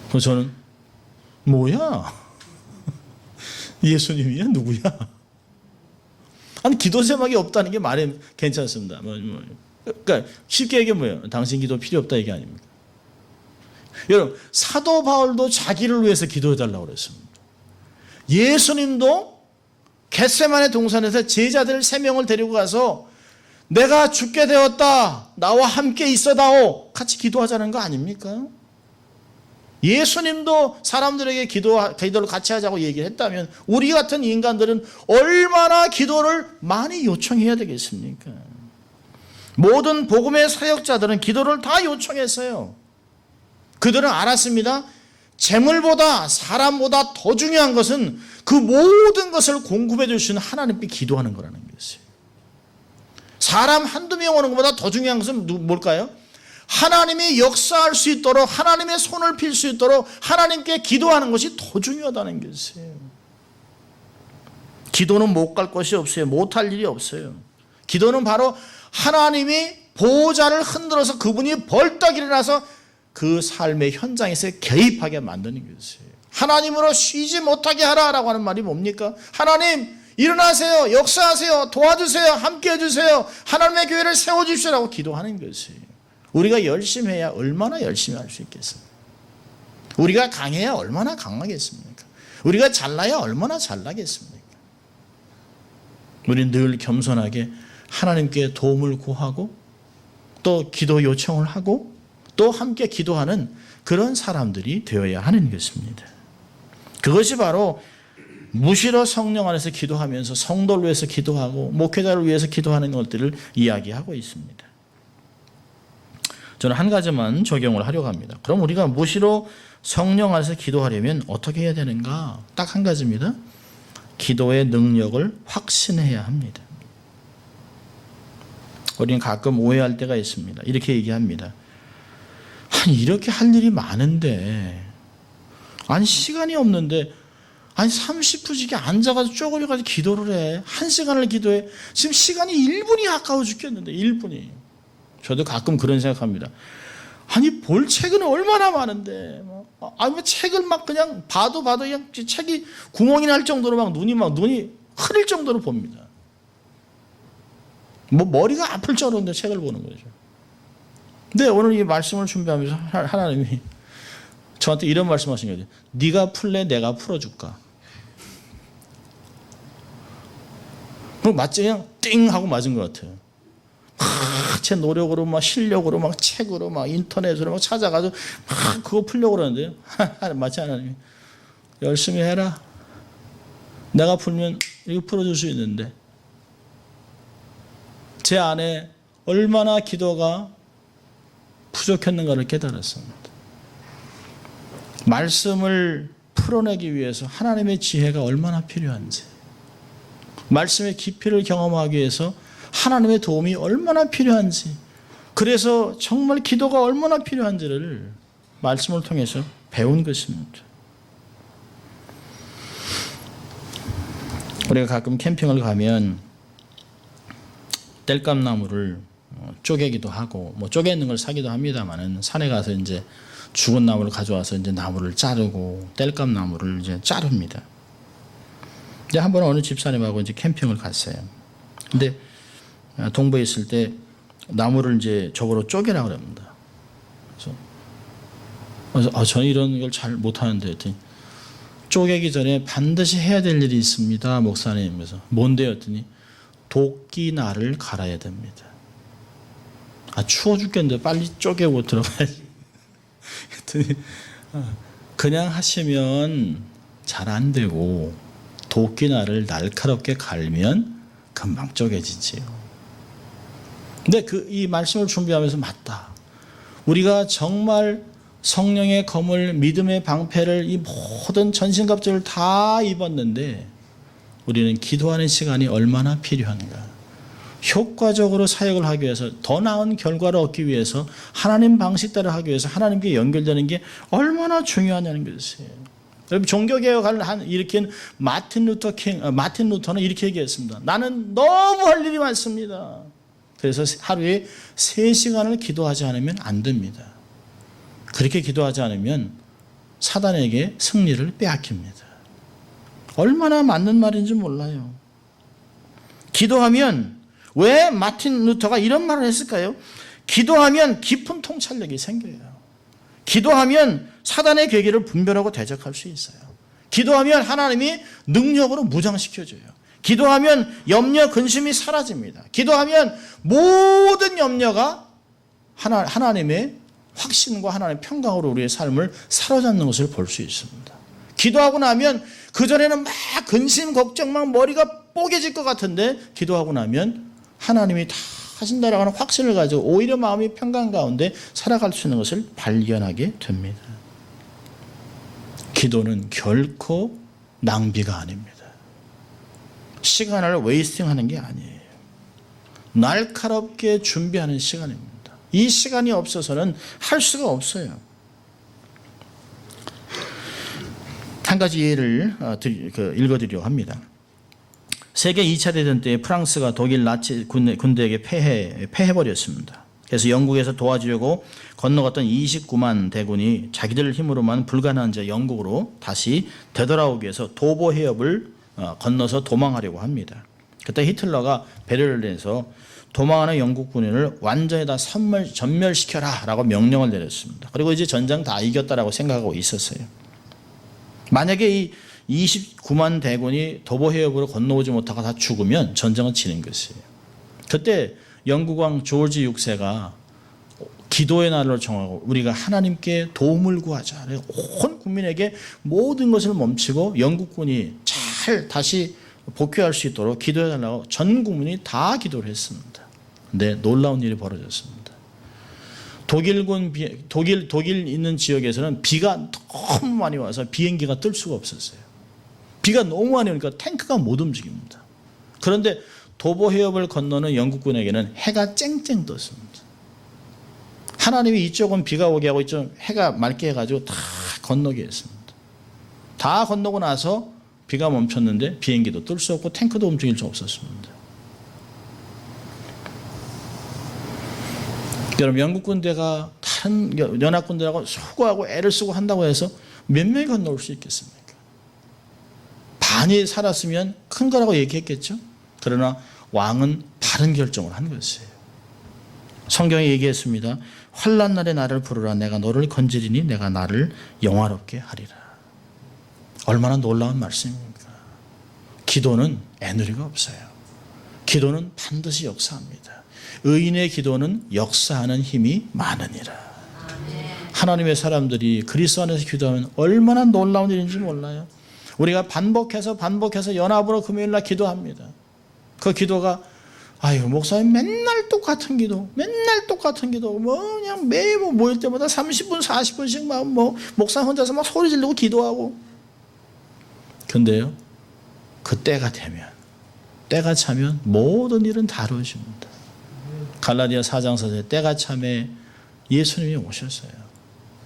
그래서 저는 뭐야? 예수님이야? 누구야? 아니 기도 제목이 없다는 게 말이 괜찮습니다. 그러니까 쉽게 얘기하면 뭐예요? 당신 기도 필요 없다 얘기 아닙니까? 여러분, 사도 바울도 자기를 위해서 기도해달라고 그랬습니다. 예수님도 겟세마네 동산에서 제자들 3명을 데리고 가서 내가 죽게 되었다. 나와 함께 있어다오. 같이 기도하자는 거 아닙니까? 예수님도 사람들에게 기도를 같이 하자고 얘기를 했다면 우리 같은 인간들은 얼마나 기도를 많이 요청해야 되겠습니까? 모든 복음의 사역자들은 기도를 다 요청했어요. 그들은 알았습니다. 재물보다 사람보다 더 중요한 것은 그 모든 것을 공급해 주시는 하나님께 기도하는 거라는 것이에요. 사람 한두 명 오는 것보다 더 중요한 것은 뭘까요? 하나님이 역사할 수 있도록 하나님의 손을 필 수 있도록 하나님께 기도하는 것이 더 중요하다는 것이에요. 기도는 못 갈 것이 없어요. 못할 일이 없어요. 기도는 바로 하나님이 보호자를 흔들어서 그분이 벌떡 일어나서 그 삶의 현장에서 개입하게 만드는 것이에요. 하나님으로 쉬지 못하게 하라라고 하는 말이 뭡니까? 하나님 일어나세요. 역사하세요. 도와주세요. 함께 해주세요. 하나님의 교회를 세워주시라고 기도하는 것이에요. 우리가 열심히 해야 얼마나 열심히 할 수 있겠습니까? 우리가 강해야 얼마나 강하겠습니까? 우리가 잘나야 얼마나 잘나겠습니까? 우리는 늘 겸손하게 하나님께 도움을 구하고 또 기도 요청을 하고 또 함께 기도하는 그런 사람들이 되어야 하는 것입니다. 그것이 바로 무시로 성령 안에서 기도하면서 성도를 위해서 기도하고 목회자를 위해서 기도하는 것들을 이야기하고 있습니다. 저는 한 가지만 적용을 하려고 합니다. 그럼 우리가 무시로 성령 안에서 기도하려면 어떻게 해야 되는가? 딱 한 가지입니다. 기도의 능력을 확신해야 합니다. 우리는 가끔 오해할 때가 있습니다. 이렇게 얘기합니다. 아니 이렇게 할 일이 많은데 아니 시간이 없는데 아니 30분씩 앉아가지고 쪼그려가지고 기도를 해. 1시간을 기도해. 지금 시간이 1분이 아까워 죽겠는데 1분이. 저도 가끔 그런 생각합니다. 아니 볼 책은 얼마나 많은데 아니 책을 막 그냥 봐도 그냥 책이 구멍이 날 정도로 막 눈이 흐릴 정도로 봅니다. 뭐 머리가 아플 정도인데 책을 보는 거죠. 근데 오늘 이 말씀을 준비하면서 하나님이 저한테 이런 말씀하신 거죠. 네가 풀래 내가 풀어줄까? 맞지? 그냥 띵 하고 맞은 것 같아요. 제 노력으로 막 실력으로 막 책으로 막 인터넷으로 막 찾아가지고 막 그거 풀려고 그러는데요. 맞지 하나님이 열심히 해라. 내가 풀면 이거 풀어줄 수 있는데 제 안에 얼마나 기도가 부족했는가를 깨달았습니다. 말씀을 풀어내기 위해서 하나님의 지혜가 얼마나 필요한지 말씀의 깊이를 경험하기 위해서 하나님의 도움이 얼마나 필요한지 그래서 정말 기도가 얼마나 필요한지를 말씀을 통해서 배운 것입니다. 우리가 가끔 캠핑을 가면 땔감나무를 쪼개기도 하고 뭐 쪼개 있는 걸 사기도 합니다만은 산에 가서 이제 죽은 나무를 가져와서 이제 나무를 자르고 땔감나무를 이제 자릅니다. 근데 한 번은 어느 집사님하고 이제 캠핑을 갔어요. 근데 동부에 있을 때 나무를 이제 저거로 쪼개라고 합니다. 그래서 저는 이런 걸 잘 못하는데 했더니 쪼개기 전에 반드시 해야 될 일이 있습니다. 목사님. 그래서 뭔데요? 했더니 도끼날을 갈아야 됩니다. 추워 죽겠는데 빨리 쪼개고 들어가야지. 했더니 그냥 하시면 잘 안 되고 도끼날을 날카롭게 갈면 금방 쪼개지지요. 근데 이 말씀을 준비하면서 맞다. 우리가 정말 성령의 검을 믿음의 방패를 이 모든 전신갑주를 다 입었는데 우리는 기도하는 시간이 얼마나 필요한가. 효과적으로 사역을 하기 위해서 더 나은 결과를 얻기 위해서 하나님 방식대로 하기 위해서 하나님께 연결되는 게 얼마나 중요하냐는 것이에요. 여러분 종교개혁을 일으킨 마틴 루터는 이렇게 얘기했습니다. 나는 너무 할 일이 많습니다. 그래서 하루에 3시간을 기도하지 않으면 안 됩니다. 그렇게 기도하지 않으면 사단에게 승리를 빼앗깁니다. 얼마나 맞는 말인지 몰라요. 기도하면 왜 마틴 루터가 이런 말을 했을까요? 기도하면 깊은 통찰력이 생겨요. 기도하면 사단의 괴계를 분별하고 대적할 수 있어요. 기도하면 하나님이 능력으로 무장시켜줘요. 기도하면 염려, 근심이 사라집니다. 기도하면 모든 염려가 하나님의 확신과 하나님의 평강으로 우리의 삶을 사로잡는 것을 볼 수 있습니다. 기도하고 나면 그전에는 막 근심, 걱정, 막 머리가 뽀개질 것 같은데 기도하고 나면 하나님이 다 하신다라고 하는 확신을 가지고 오히려 마음이 평강 가운데 살아갈 수 있는 것을 발견하게 됩니다. 기도는 결코 낭비가 아닙니다. 시간을 웨이스팅하는 게 아니에요. 날카롭게 준비하는 시간입니다. 이 시간이 없어서는 할 수가 없어요. 한 가지 예를 읽어드리려고 합니다. 세계 2차 대전 때 프랑스가 독일 나치 군대에게 패해버렸습니다. 그래서 영국에서 도와주려고 건너갔던 29만 대군이 자기들 힘으로만 불가능한 자 영국으로 다시 되돌아오기 위해서 도보 해협을 건너서 도망하려고 합니다. 그때 히틀러가 배려를 내서 도망하는 영국 군인을 완전히 다 전멸시켜라 라고 명령을 내렸습니다. 그리고 이제 전장 다 이겼다라고 생각하고 있었어요. 만약에 이 29만 대군이 도보 해협으로 건너오지 못하고 다 죽으면 전쟁은 지는 것이에요. 그때 영국 왕 조지 6세가 기도의 날을 정하고 우리가 하나님께 도움을 구하자. 온 국민에게 모든 것을 멈추고 영국군이 잘 다시 복귀할 수 있도록 기도해달라고 전 국민이 다 기도를 했습니다. 근데 놀라운 일이 벌어졌습니다. 독일 있는 지역에서는 비가 너무 많이 와서 비행기가 뜰 수가 없었어요. 비가 너무 많이 오니까 탱크가 못 움직입니다. 그런데 도보 해협을 건너는 영국군에게는 해가 쨍쨍 떴습니다. 하나님이 이쪽은 비가 오게 하고 이쪽은 해가 맑게 해가지고 다 건너게 했습니다. 다 건너고 나서 비가 멈췄는데 비행기도 뜰 수 없고 탱크도 움직일 수 없었습니다. 여러분, 영국 군대가 다른 연합군대하고 수고하고 애를 쓰고 한다고 해서 몇 명이 건너올 수 있겠습니까? 반이 살았으면 큰 거라고 얘기했겠죠. 그러나 왕은 바른 결정을 한 것이에요. 성경에 얘기했습니다. 환난 날에 나를 부르라. 내가 너를 건지리니 내가 나를 영화롭게 하리라. 얼마나 놀라운 말씀입니까? 기도는 애누리가 없어요. 기도는 반드시 역사합니다. 의인의 기도는 역사하는 힘이 많으니라. 하나님의 사람들이 그리스도 안에서 기도하면 얼마나 놀라운 일인지 몰라요. 우리가 반복해서 연합으로 금요일날 기도합니다. 그 기도가 목사님 맨날 똑같은 기도 그냥 매일 모일 때마다 30분 40분씩 목사 혼자서 막 소리 지르고 기도하고. 근데요, 그 때가 차면 모든 일은 다 이루어집니다. 갈라디아 4장 4절에 때가 참에 예수님이 오셨어요.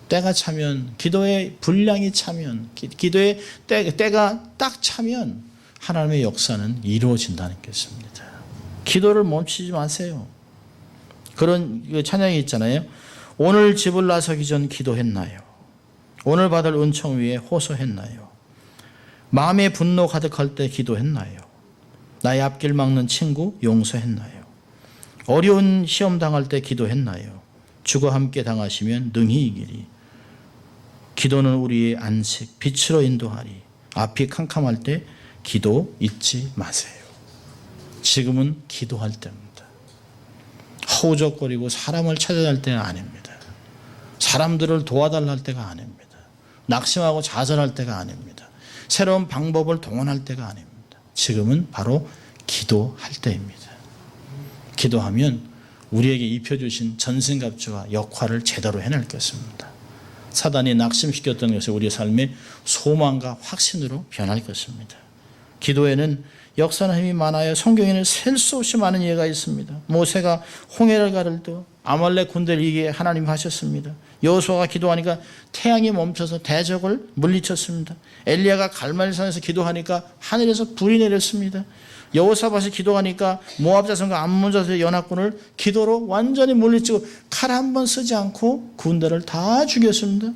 때가 차면, 기도의 분량이 차면, 기도의 때가 딱 차면 하나님의 역사는 이루어진다는 것입니다. 기도를 멈추지 마세요. 그런 찬양이 있잖아요. 오늘 집을 나서기 전 기도했나요? 오늘 받을 은총 위에 호소했나요? 마음에 분노 가득할 때 기도했나요? 나의 앞길 막는 친구 용서했나요? 어려운 시험 당할 때 기도했나요? 주가 함께 당하시면 능히 이기리. 기도는 우리의 안식, 빛으로 인도하리. 앞이 캄캄할 때 기도 잊지 마세요. 지금은 기도할 때입니다. 허우적거리고 사람을 찾아갈 때가 아닙니다. 사람들을 도와달라 할 때가 아닙니다. 낙심하고 좌절할 때가 아닙니다. 새로운 방법을 동원할 때가 아닙니다. 지금은 바로 기도할 때입니다. 기도하면 우리에게 입혀주신 전승갑주와 역할을 제대로 해낼 것입니다. 사단이 낙심시켰던 것이 우리의 삶의 소망과 확신으로 변할 것입니다. 기도에는 역사하는 힘이 많아요. 성경에는 셀 수 없이 많은 예가 있습니다. 모세가 홍해를 가를 때 아말렉 군대를 이기게 하나님 하셨습니다. 여호수아가 기도하니까 태양이 멈춰서 대적을 물리쳤습니다. 엘리야가 갈멜산에서 기도하니까 하늘에서 불이 내렸습니다. 여호사밧이 기도하니까 모압 자손과 암몬 자손의 연합군을 기도로 완전히 물리치고 칼 한 번 쓰지 않고 군대를 다 죽였습니다.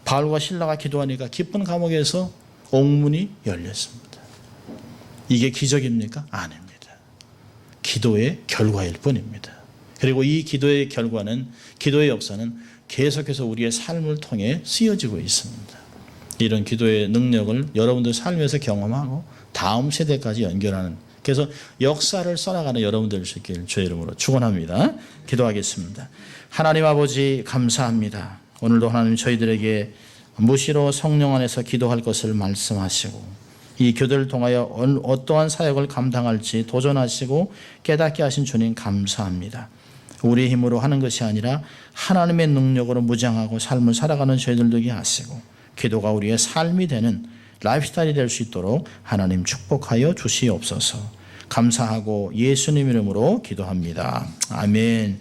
바울과 실라가 기도하니까 깊은 감옥에서 옥문이 열렸습니다. 이게 기적입니까? 아닙니다. 기도의 결과일 뿐입니다. 그리고 이 기도의 결과는, 기도의 역사는 계속해서 우리의 삶을 통해 쓰여지고 있습니다. 이런 기도의 능력을 여러분들 삶에서 경험하고 다음 세대까지 연결하는, 그래서 역사를 써나가는 여러분들 될 수 있길 주의 이름으로 축원합니다. 기도하겠습니다. 하나님 아버지 감사합니다. 오늘도 하나님 저희들에게 무시로 성령 안에서 기도할 것을 말씀하시고 이 교대를 통하여 어떠한 사역을 감당할지 도전하시고 깨닫게 하신 주님 감사합니다. 우리의 힘으로 하는 것이 아니라 하나님의 능력으로 무장하고 삶을 살아가는 저희들 되게 하시고 기도가 우리의 삶이 되는 라이프스타일이 될 수 있도록 하나님 축복하여 주시옵소서. 감사하고 예수님 이름으로 기도합니다. 아멘.